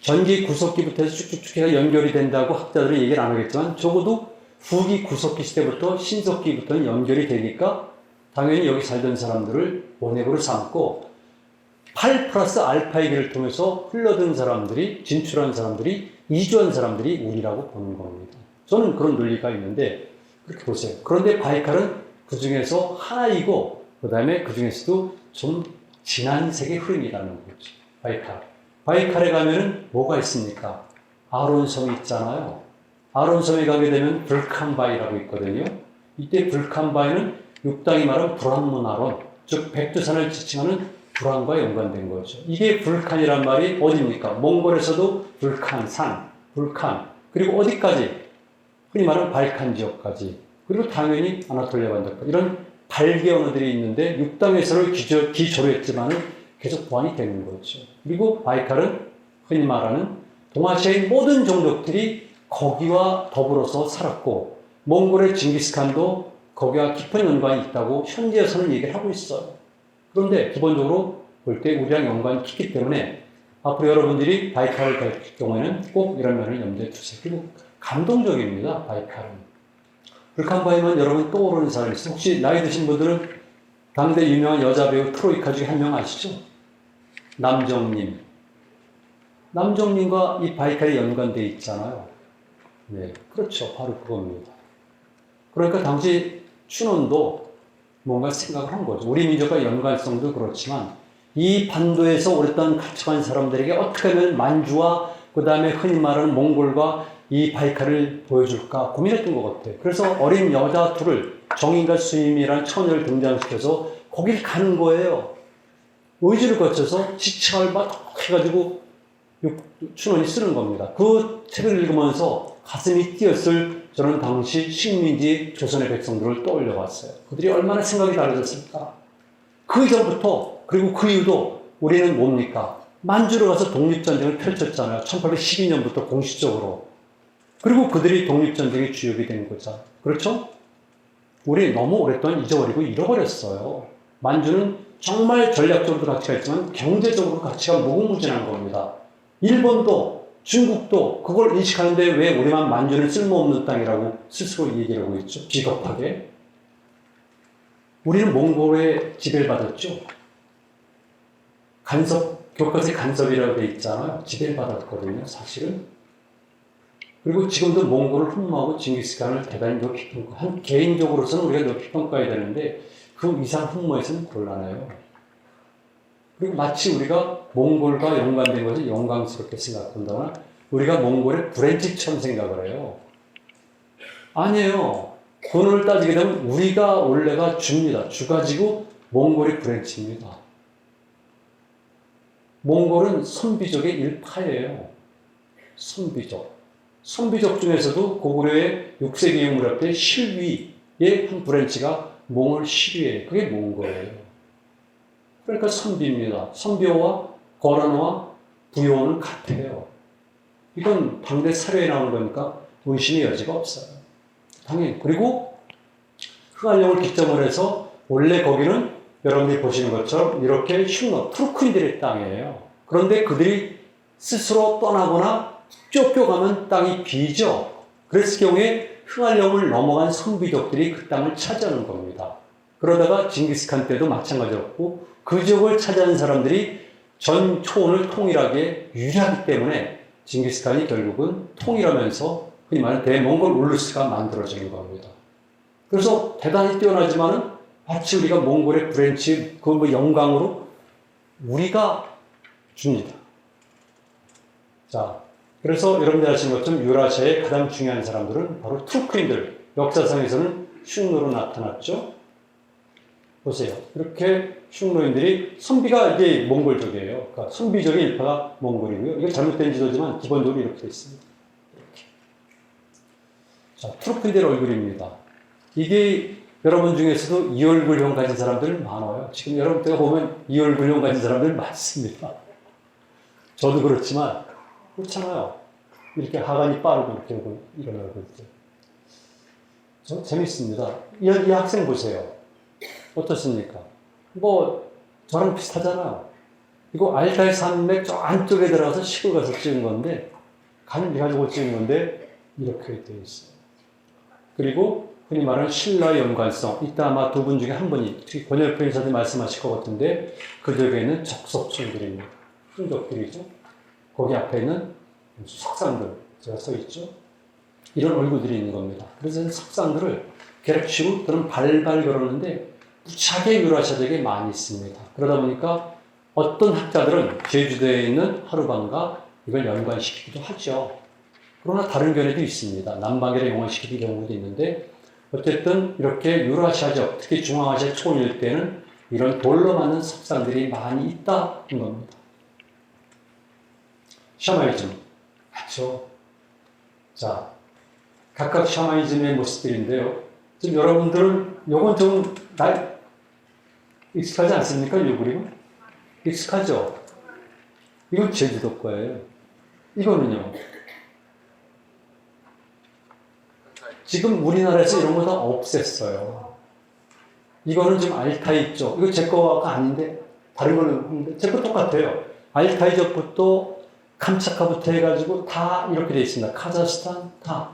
전기 구석기부터 해서 쭉쭉쭉 해서 연결이 된다고 학자들은 얘기를 안 하겠지만 적어도 후기 구석기 시대부터 신석기부터는 연결이 되니까 당연히 여기 살던 사람들을 원액으로 삼고 8 플러스 알파의 길을 통해서 흘러든 사람들이, 진출한 사람들이, 이주한 사람들이 우리라고 보는 겁니다. 저는 그런 논리가 있는데 그렇게 보세요. 그런데 바이칼은 그 중에서 하나이고 그 다음에 그 중에서도 좀 지난 세계 흐름이라는 거죠. 바이칼. 바이칼에 가면은 뭐가 있습니까? 아론섬이 있잖아요. 아론섬에 가게 되면 불칸바이라고 있거든요. 이때 불칸바이는 육당이 말하는 불안문아론, 즉 백두산을 지칭하는 불안과 연관된 거죠. 이게 불칸이란 말이 어디입니까? 몽골에서도 불칸산, 불칸, 그리고 어디까지? 흔히 말하는 발칸 지역까지, 그리고 당연히 아나톨리아 반도까지 이런 발개 언어들이 있는데 육당에서를 기초로 했지만은 계속 보완이 되는 거죠. 그리고 바이칼은 흔히 말하는 동아시아의 모든 종족들이 거기와 더불어서 살았고 몽골의 징기스칸도 거기와 깊은 연관이 있다고 현지에서는 얘기를 하고 있어요. 그런데 기본적으로 볼 때 우리랑 연관이 깊기 때문에 앞으로 여러분들이 바이칼을 갈 경우에는 꼭 이런 면을 염두에 두세요. 그리고 감동적입니다. 바이칼은. 불칸바이만 여러분 떠오르는 사람이 있어요. 혹시 나이 드신 분들은 당대 유명한 여자 배우 트로이카 중에 한 명 아시죠? 남정님. 남정님과 이 바이칼이 연관되어 있잖아요. 네, 그렇죠. 바로 그겁니다. 그러니까 당시 춘원도 뭔가 생각을 한 거죠. 우리 민족과 연관성도 그렇지만 이 반도에서 오랫동안 갇혀간 사람들에게 어떻게 하면 만주와 그 다음에 흔히 말하는 몽골과 이 바이칼을 보여줄까 고민했던 것 같아요. 그래서 어린 여자 둘을 정인과 수임이라는 처녀를 등장시켜서 거길 가는 거예요. 의지를 거쳐서 지창을 막 해가지고 춘원이 쓰는 겁니다. 그 책을 읽으면서 가슴이 뛰었을 저는 당시 식민지 조선의 백성들을 떠올려 봤어요. 그들이 얼마나 생각이 달라졌을까? 그 이전부터 그리고 그 이후도 우리는 뭡니까? 만주로 가서 독립전쟁을 펼쳤잖아요. 1812년부터 공식적으로. 그리고 그들이 독립전쟁의 주역이 된 거죠. 그렇죠? 우리 너무 오랫동안 잊어버리고 잃어버렸어요. 만주는 정말 전략적으로도 가치가 있지만 경제적으로 가치가 무궁무진한 겁니다. 일본도 중국도 그걸 인식하는데 왜 우리만 만주는 쓸모없는 땅이라고 스스로 얘기를 하고 있죠. 비겁하게. 우리는 몽골의 지배를 받았죠. 교과서에 간섭이라고 돼 있잖아요. 지배를 받았거든요, 사실은. 그리고 지금도 몽골을 흠모하고 징기스칸을 대단히 높이 평가. 개인적으로서는 우리가 높이 평가해야 되는데 그 이상 흠모해서는 곤란해요. 그리고 마치 우리가 몽골과 연관된 것을 영광스럽게 생각한다거나 우리가 몽골의 브랜치처럼 생각을 해요. 아니에요. 돈을 따지게 되면 우리가 원래가 주입니다. 주가지고 몽골이 브랜치입니다. 몽골은 선비족의 일파예요. 선비족. 선비족 중에서도 고구려의 6세기 무렵 때 실위의 한 브랜치가 몽골 실위예요. 그게 몽골이에요. 그러니까 선비입니다. 선비어와 거란어와 부여어는 같아요. 이건 당대 사료에 나오는 거니까 의심의 여지가 없어요. 당연히. 그리고 흥할령을 기점으로 해서 원래 거기는 여러분들이 보시는 것처럼 이렇게 흉노, 투르크인들의 땅이에요. 그런데 그들이 스스로 떠나거나 쫓겨가면 땅이 비죠. 그랬을 경우에 흥할령을 넘어간 선비족들이 그 땅을 차지하는 겁니다. 그러다가 징기스칸 때도 마찬가지였고 그 지역을 차지하는 사람들이 전 초원을 통일하기에 유리하기 때문에 징기스칸이 결국은 통일하면서 흔히 말하는 대몽골 울루스가 만들어지는 겁니다. 그래서 대단히 뛰어나지만은 마치 우리가 몽골의 브랜치 그 뭐 영광으로 우리가 줍니다. 자, 그래서 여러분들이 아시는 것처럼 유라시아의 가장 중요한 사람들은 바로 투르크인들, 역사상에서는 흉노로 나타났죠. 보세요. 이렇게 흉노인들이 선비가 이게 몽골족이에요. 그러니까 선비족의 일파가 몽골이고요. 이게 잘못된 지도지만 기본적으로 이렇게 되어 있습니다. 이렇게. 자, 투르크인들의 얼굴입니다. 이게 여러분 중에서도 이 얼굴형 가진 사람들 많아요. 지금 여러분들 보면 이 얼굴형 가진 사람들 많습니다. 저도 그렇지만 그렇잖아요. 이렇게 하관이 빠르고 이렇게 이런 얼굴들. 저 재밌습니다. 이 학생 보세요. 어떻습니까? 뭐 저랑 비슷하잖아요. 이거 알타이 산맥 저 안쪽에 들어가서 시골 가서 찍은 건데 간 가지고 찍은 건데 이렇게 되어 있어요. 그리고 흔히 말하는 신라의 연관성. 이따 아마 두 분 중에 한 분이 특히 권열표 인사들 말씀하실 것 같은데 그들에게는 적석층들입니다. 흔적들이죠. 거기 앞에 있는 석상들 제가 써 있죠. 이런 얼굴들이 있는 겁니다. 그래서 석상들을 계략치고 그런 발발 걸었는데 무지하게 유라시아적에 많이 있습니다. 그러다 보니까 어떤 학자들은 제주도에 있는 하루방과 이걸 연관시키기도 하죠. 그러나 다른 견해도 있습니다. 남방이라 연관시키는 경우도 있는데 어쨌든 이렇게 유라시아적, 특히 중앙아시아 초원 일대는 이런 돌로 만든 석상들이 많이 있다는 겁니다. 샤머니즘. 그렇죠. 자, 각각 샤머니즘의 모습들인데요. 지금 여러분들은 요건 좀 익숙하지 않습니까? 이 그림은? 익숙하죠? 이건 제주도 거예요. 이거는요. 지금 우리나라에서 이런 거 다 없앴어요. 이거는 지금 알타이 있죠. 이거 제 거가 아닌데 다른 거는 없는데 제 거 똑같아요. 알타이족부터 캄차카부터 해가지고 다 이렇게 돼 있습니다. 카자흐스탄 다.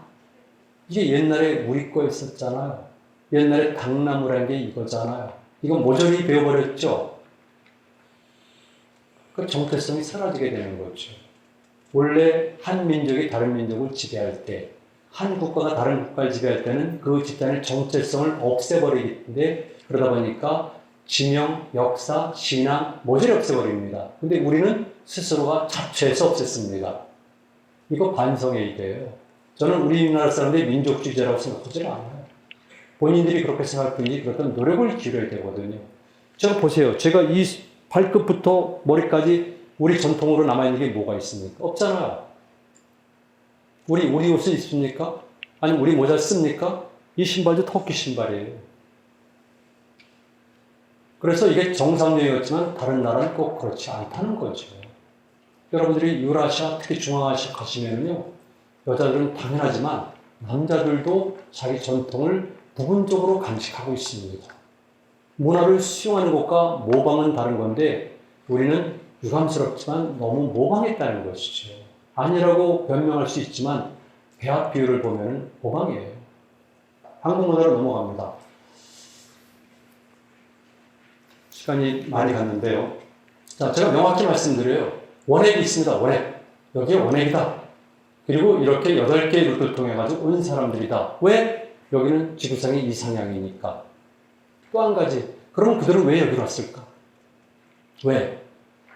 이게 옛날에 우리 거였었잖아요. 옛날에 당나무라는 게 이거잖아요. 이건 모조리 배워버렸죠. 그 정체성이 사라지게 되는 거죠. 원래 한 민족이 다른 민족을 지배할 때, 한 국가가 다른 국가를 지배할 때는 그 집단의 정체성을 없애버리기 때문에 그러다 보니까 지명, 역사, 신앙 모조리 없애버립니다. 근데 우리는 스스로가 자초해서 없앴습니다. 이거 반성의 일이에요. 저는 우리나라 사람들이 민족주의자라고 생각하지 않아요. 본인들이 그렇게 생각할 뿐이지 그렇다면 노력을 기울여야 되거든요. 제가 보세요. 제가 이 발끝부터 머리까지 우리 전통으로 남아있는 게 뭐가 있습니까? 없잖아요. 우리 옷을 입습니까? 아니면 우리 모자 씁니까? 이 신발도 터키 신발이에요. 그래서 이게 정상적이었지만 다른 나라는 꼭 그렇지 않다는 거죠. 여러분들이 유라시아, 특히 중앙아시아 가시면요. 여자들은 당연하지만 남자들도 자기 전통을 부분적으로 간직하고 있습니다. 문화를 수용하는 것과 모방은 다른 건데 우리는 유감스럽지만 너무 모방했다는 것이죠. 아니라고 변명할 수 있지만 배합 비율을 보면 모방이에요. 한국 문화로 넘어갑니다. 시간이 많이 갔는데요. 자, 제가 명확히 말씀드려요. 원액이 있습니다. 원액. 여기에 원액이다. 그리고 이렇게 8개의 루트를 통해가지고 온 사람들이다. 왜? 여기는 지구상의 이상향이니까. 또 한 가지. 그럼 그들은 왜 여기로 왔을까? 왜?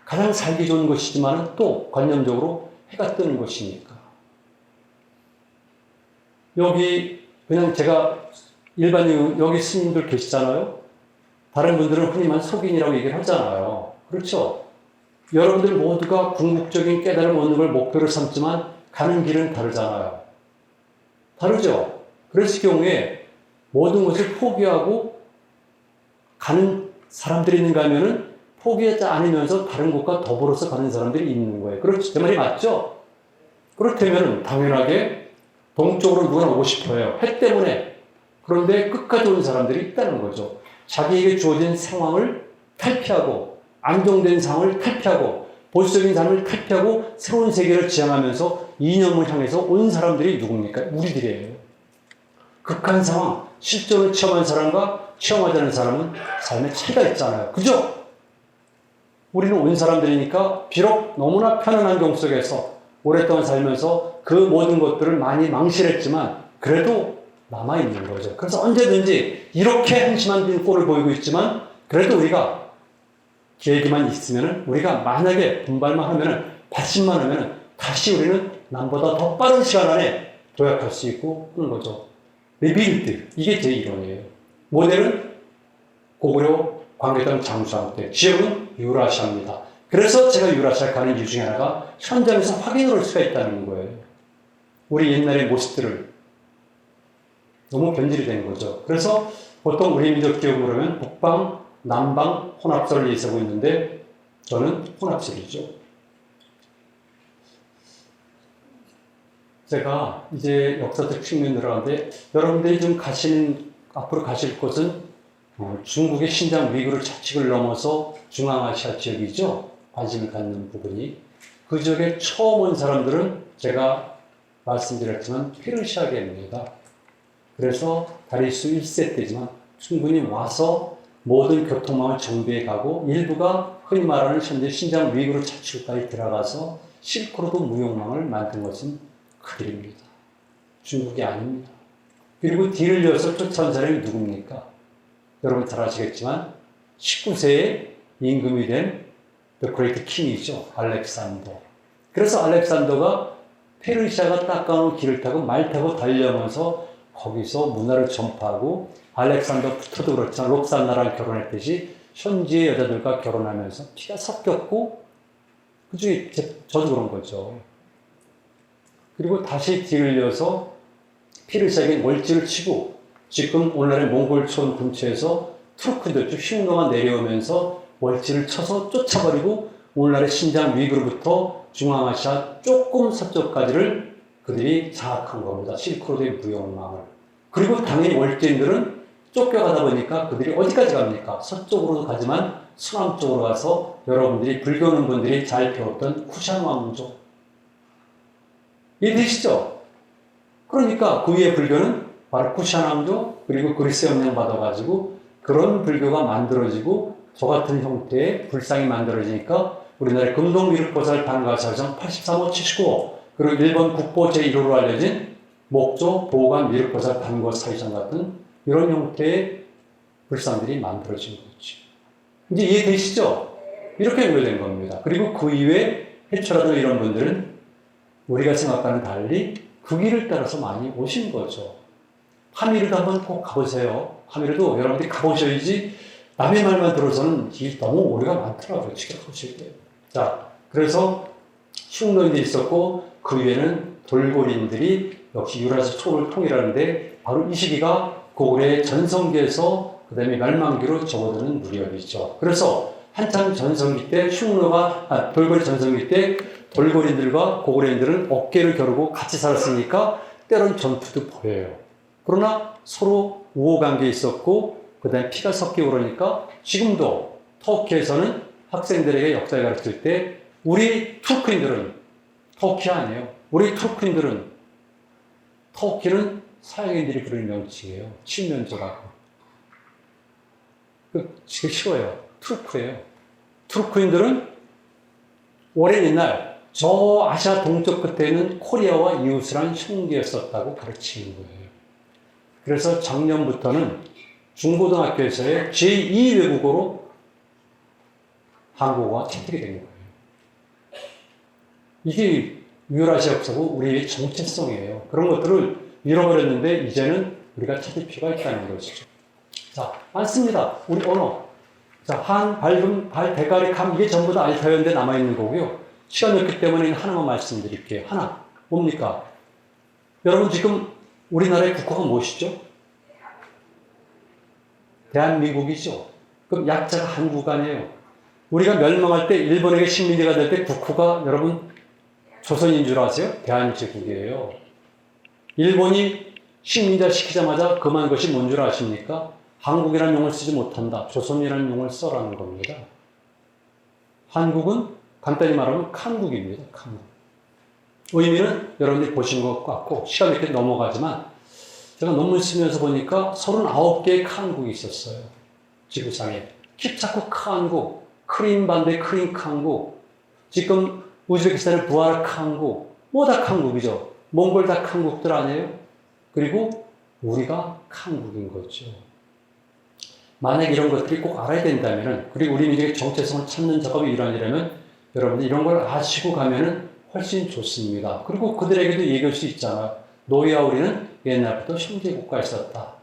가장 살기 좋은 곳이지만 또 관념적으로 해가 뜨는 곳이니까. 여기 그냥 제가 일반인 여기 스님들 계시잖아요. 다른 분들은 흔히 말 속인이라고 얘기를 하잖아요. 그렇죠? 여러분들 모두가 궁극적인 깨달음 얻는 걸 목표로 삼지만 가는 길은 다르잖아요. 다르죠? 그랬을 경우에 모든 것을 포기하고 가는 사람들이 있는가 하면은 포기하지 않으면서 다른 곳과 더불어서 가는 사람들이 있는 거예요. 그렇죠? 제 말이 맞죠? 그렇다면 당연하게 동쪽으로 누구나 오고 싶어요. 해 때문에. 그런데 끝까지 온 사람들이 있다는 거죠. 자기에게 주어진 상황을 탈피하고, 안정된 상황을 탈피하고, 보수적인 삶을 탈피하고, 새로운 세계를 지향하면서 이념을 향해서 온 사람들이 누굽니까? 우리들이에요. 극한 상황, 실존을 체험한 사람과 체험하지 않은 사람은 삶의 차이가 있잖아요. 그죠? 우리는 온 사람들이니까 비록 너무나 편한 환경 속에서 오랫동안 살면서 그 모든 것들을 많이 망실했지만 그래도 남아있는 거죠. 그래서 언제든지 이렇게 한심한 꼴을 보이고 있지만 그래도 우리가 계획만 있으면 우리가 만약에 분발만 하면 발심만 하면 다시 우리는 남보다 더 빠른 시간 안에 도약할 수 있고 하는 거죠. 리빌드, 이게 제 이론이에요. 모델은 고구려 광개토 장수왕 때, 지역은 유라시아입니다. 그래서 제가 유라시아 가는 이유 중에 하나가 현장에서 확인을 할 수가 있다는 거예요. 우리 옛날의 모습들을 너무 변질이 된 거죠. 그래서 보통 우리 민족 기억으로 하면 북방, 남방 혼합설을 예시하고 있는데 저는 혼합설이죠. 제가 이제 역사적 측면으로 들어가는데 여러분들이 좀 앞으로 가실 곳은 중국의 신장 위구르 자치를 넘어서 중앙아시아 지역이죠. 관심을 갖는 부분이. 그 지역에 처음 온 사람들은 제가 말씀드렸지만 페르시아계입니다. 그래서 다리수 1세 때지만 충분히 와서 모든 교통망을 정비해 가고 일부가 흔히 말하는 현재 신장 위구르 자치구까지 들어가서 실크로드 무역망을 만든 것은 그들입니다. 중국이 아닙니다. 그리고 뒤를 이어서 쫓아온 사람이 누굽니까? 여러분 잘 아시겠지만 19세에 임금이 된 The Great King이죠. 알렉산더. 그래서 알렉산더가 페르시아가 닦아놓은 길을 타고 말 타고 달려오면서 거기서 문화를 전파하고 알렉산더부터도 그렇지만 록산나라랑 결혼했듯이 현지의 여자들과 결혼하면서 피가 섞였고 그중에 저도 그런 거죠. 그리고 다시 뒤를 이어서 페르시아에게 월지를 치고 지금 오늘날의 몽골촌 근처에서 투르크들, 즉 흉노가 내려오면서 월지를 쳐서 쫓아버리고 오늘날의 신장 위구르부터 중앙아시아 조금 서쪽까지를 그들이 장악한 겁니다. 실크로드의 무역망을. 그리고 당연히 월지인들은 쫓겨가다 보니까 그들이 어디까지 갑니까? 서쪽으로도 가지만 서남 쪽으로 가서 여러분들이 불교는 분들이 잘 배웠던 쿠샨 왕조. 이해되시죠? 그러니까 그 위에 불교는 바로 쿠샨 왕조 그리고 그리스 영향 받아가지고 그런 불교가 만들어지고 저 같은 형태의 불상이 만들어지니까 우리나라의 금동미륵보살 단가사성 83호 79호 그리고 일본 국보 제1호로 알려진 목조 보관 미륵보살 단고 사이상 같은 이런 형태의 불상들이 만들어진 거죠. 이제 이해되시죠? 이렇게 연결된 겁니다. 그리고 그 이외에 해초라도 이런 분들은 우리가 생각과는 달리 그 길을 따라서 많이 오신 거죠. 하미르도 한번 꼭 가보세요. 하미르도 여러분들이 가보셔야지 남의 말만 들어서는 너무 오류가 많더라고요. 지켜보실 때. 자, 그래서 흉노인들이 있었고 그 위에는 돌고린들이 역시 유라시아 초를 통일하는데 바로 이 시기가 고구려의 전성기에서 그 다음에 멸망기로 접어드는 무렵이죠. 그래서 한참 전성기 때 돌고래 전성기 때 돌고린들과 고구려인들은 어깨를 겨루고 같이 살았으니까 때론 전투도 보여요. 그러나 서로 우호관계에 있었고 그 다음에 피가 섞이고 그러니까 지금도 터키에서는 학생들에게 역사를 가르칠 때 우리 투르크인들은 터키 아니에요. 우리 투르크인들은 터키는 서양인들이 부르는 명칭이에요. 친면조라고. 지금 쉬워요. 투르크예요. 투르크인들은 오랜 옛날 저 아시아 동쪽 끝에 있는 코리아와 이웃을 형제였었다고 가르치는 거예요. 그래서 작년부터는 중고등학교에서의 제2 외국어로 한국어가 채택이 된 거예요. 이게 유라시아 역사고 우리의 정체성이에요. 그런 것들을 잃어버렸는데 이제는 우리가 찾을 필요가 있다는 것이죠. 자, 많습니다. 우리 언어. 자, 한, 발음, 발, 대가리, 감, 이게 전부 다 알파벳인데 남아있는 거고요. 시간이 없기 때문에 하나만 말씀드릴게요. 하나. 뭡니까? 여러분 지금 우리나라의 국호가 무엇이죠? 대한민국이죠. 그럼 약자가 한국 아니에요. 우리가 멸망할 때 일본에게 식민지가 될 때 국호가 여러분 조선인 줄 아세요? 대한제국이에요. 일본이 식민자 시키자마자 그만 것이 뭔 줄 아십니까? 한국이라는 용어를 쓰지 못한다. 조선이라는 용어를 써라는 겁니다. 한국은 간단히 말하면 칸국입니다. 칸국. 의미는 여러분들이 보신 것 같고 시간이 이렇게 넘어가지만 제가 논문 쓰면서 보니까 39개의 칸국이 있었어요. 지구상에. 킵차코 칸국, 크림 반대 크림 칸국, 지금 우즈베키스탄의 부하라 칸국, 뭐 다 칸국이죠. 몽골 다 칸국들 아니에요? 그리고 우리가 칸국인 거죠. 만약 이런 것들이 꼭 알아야 된다면은, 그리고 우리 민족의 정체성을 찾는 작업이 일환이라면 여러분들 이런 걸 아시고 가면은 훨씬 좋습니다. 그리고 그들에게도 얘기할 수 있잖아요. 너희와 우리는 옛날부터 형제 국가였었다.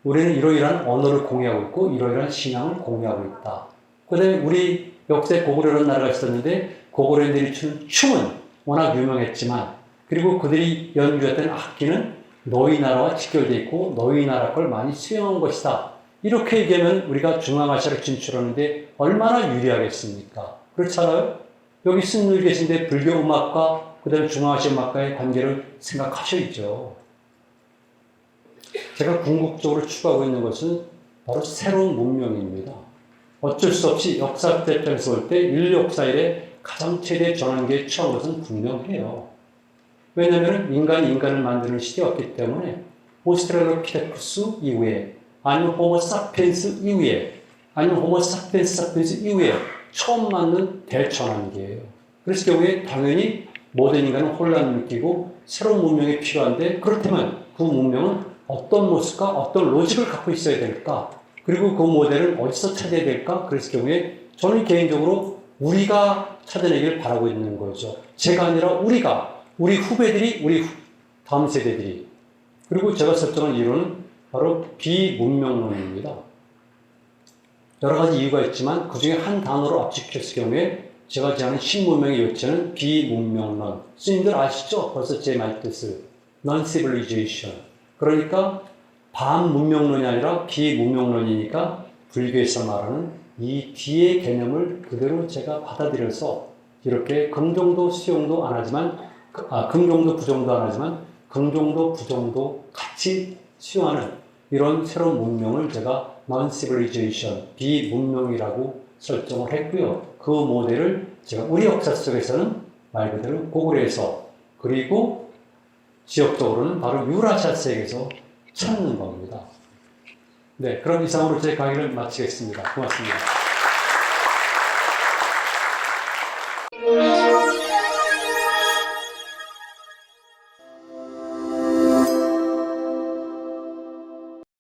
우리는 이러이러한 언어를 공유하고 있고 이러이러한 신앙을 공유하고 있다. 그 다음에 우리 역사에 고구려라는 나라가 있었는데 고구려인들이 추는 춤은 워낙 유명했지만 그리고 그들이 연주했던 악기는 너희 나라와 직결되어 있고 너희 나라 걸 많이 수용한 것이다. 이렇게 얘기하면 우리가 중앙아시아를 진출하는데 얼마나 유리하겠습니까? 그렇잖아요? 여기 스님들 계신데 불교 음악과 그 다음에 중앙아시아 음악과의 관계를 생각하셔야죠. 제가 궁극적으로 추구하고 있는 것은 바로 새로운 문명입니다. 어쩔 수 없이 역사적 입장에서 볼 때 인류 역사 이래 가장 최대 전환기에 처한 것은 분명해요. 왜냐하면 인간이 인간을 만드는 시대였기 때문에 오스트랄로피테쿠스 이후에 아니면 호모 사피엔스 이후에 아니면 호모 사피엔스 이후에 처음 맞는 대전환기예요. 그래서 결국에 당연히 모든 인간은 혼란을 느끼고 새로운 문명이 필요한데 그렇다면 그 문명은 어떤 모습과 어떤 로직을 갖고 있어야 될까? 그리고 그 모델을 어디서 찾아야 될까? 그래서 결국에 저는 개인적으로 우리가 찾아내기를 바라고 있는 거죠. 제가 아니라 우리가, 우리 후배들이, 우리 다음 세대들이. 그리고 제가 설정한 이론은 바로 비문명론입니다. 여러 가지 이유가 있지만 그 중에 한 단어로 압축했을 경우에 제가 제안한 신문명의 요체는 비문명론. 스님들 아시죠? 벌써 제 말 뜻을. Non-civilization. 그러니까 반문명론이 아니라 비문명론이니까 불교에서 말하는 이 뒤의 개념을 그대로 제가 받아들여서 이렇게 긍정도 수용도 안 하지만 긍정도 부정도 안 하지만 긍정도 부정도 같이 수용하는 이런 새로운 문명을 제가 non-civilization, 비문명이라고 설정을 했고요. 그 모델을 제가 우리 역사 속에서는 말 그대로 고구려에서 그리고 지역적으로는 바로 유라시아 세계에서 찾는 겁니다. 네, 그럼 이상으로 제 강의를 마치겠습니다. 고맙습니다.